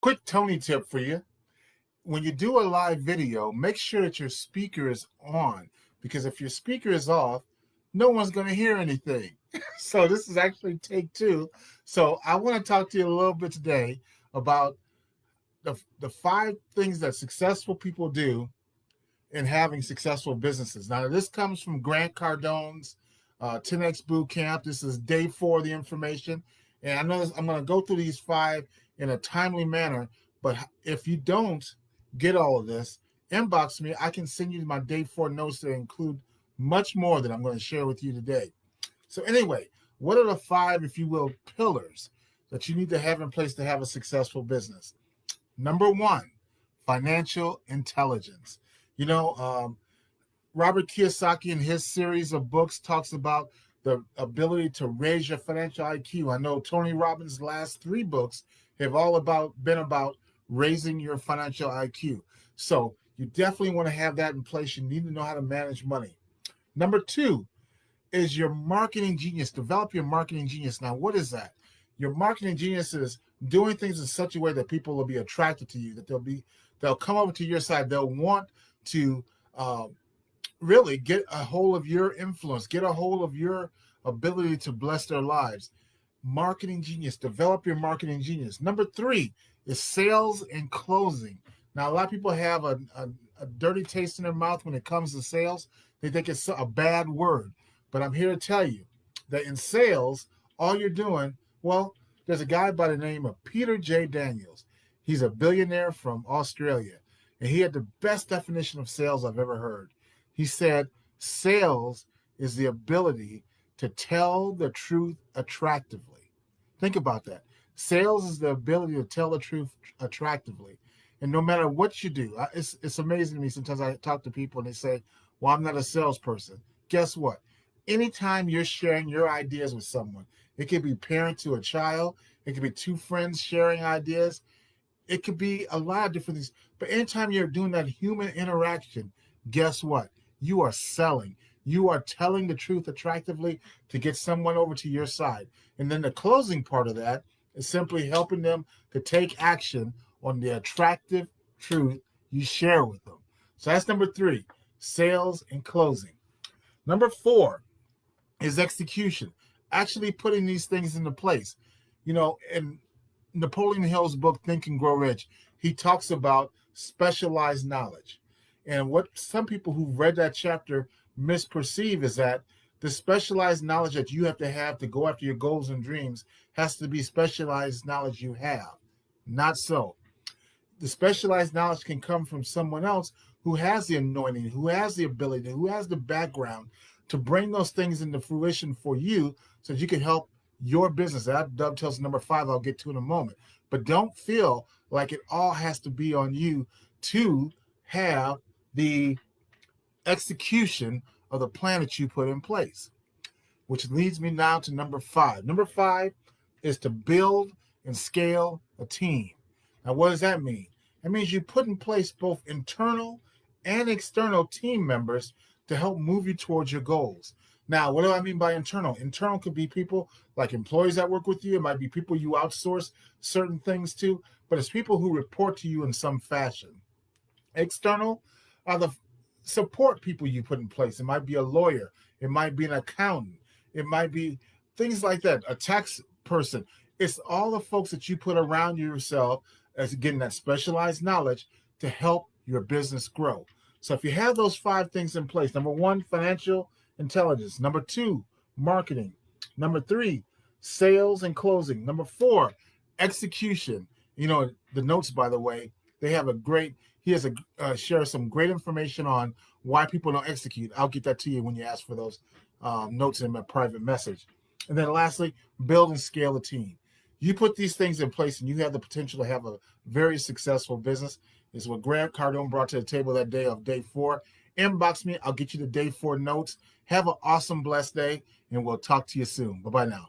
Quick Tony tip for you. When you do a live video, make sure that your speaker is on, because if your speaker is off, no one's going to hear anything. So this is actually take two. So I want to talk to you a little bit today about the five things that successful people do in having successful businesses. Now, this comes from Grant Cardone's 10X Boot Camp. This is day 4 of the information. And I know I'm going to go through these 5 in a timely manner. But if you don't get all of this, inbox me. I can send you my day 4 notes that include much more that I'm going to share with you today. So anyway, what are the 5, if you will, pillars that you need to have in place to have a successful business? Number 1, financial intelligence. Robert Kiyosaki in his series of books talks about the ability to raise your financial IQ. I know Tony Robbins' last 3 books have all been about raising your financial IQ. So you definitely want to have that in place. You need to know how to manage money. Number 2 is your marketing genius. Develop your marketing genius. Now, what is that? Your marketing genius is doing things in such a way that people will be attracted to you, that they'll come over to your side. They'll want to really get a hold of your influence, get a hold of your ability to bless their lives. Marketing genius. Develop your marketing genius. Number 3 is sales and closing. Now, a lot of people have a dirty taste in their mouth when it comes to sales. They think it's a bad word. But I'm here to tell you that in sales, all you're doing, there's a guy by the name of Peter J. Daniels. He's a billionaire from Australia, and he had the best definition of sales I've ever heard. He said, sales is the ability to tell the truth attractively. Think about that. Sales is the ability to tell the truth attractively. And no matter what you do, it's amazing to me. Sometimes I talk to people and they say, well, I'm not a salesperson. Guess what? Anytime you're sharing your ideas with someone, it could be parent to a child, it could be 2 friends sharing ideas, it could be a lot of different things. But anytime you're doing that human interaction, guess what? You are selling. You are telling the truth attractively to get someone over to your side. And then the closing part of that is simply helping them to take action on the attractive truth you share with them. So that's number 3, sales and closing. Number 4 is execution, actually putting these things into place. In Napoleon Hill's book, Think and Grow Rich, he talks about specialized knowledge. And what some people who've read that chapter misperceive is that the specialized knowledge that you have to go after your goals and dreams has to be specialized knowledge you have. Not so. The specialized knowledge can come from someone else who has the anointing, who has the ability, who has the background to bring those things into fruition for you so that you can help your business. That dovetails number 5 I'll get to in a moment. But don't feel like it all has to be on you to have the execution of the plan that you put in place, which leads me now to number 5. Number 5 is to build and scale a team. Now, what does that mean? It means you put in place both internal and external team members to help move you towards your goals. Now, what do I mean by internal? Internal could be people like employees that work with you. It might be people you outsource certain things to, but it's people who report to you in some fashion. External are the support people you put in place. It might be a lawyer. It might be an accountant. It might be things like that, a tax person. It's all the folks that you put around yourself as getting that specialized knowledge to help your business grow. So if you have those 5 things in place, number 1, financial intelligence. Number 2, marketing. Number 3, sales and closing. Number 4, execution. The notes, by the way, he has shares some great information on why people don't execute. I'll get that to you when you ask for those notes in my private message. And then lastly, build and scale a team. You put these things in place and you have the potential to have a very successful business. This is what Grant Cardone brought to the table that day of day 4. Inbox me. I'll get you the day 4 notes. Have an awesome, blessed day, and we'll talk to you soon. Bye-bye now.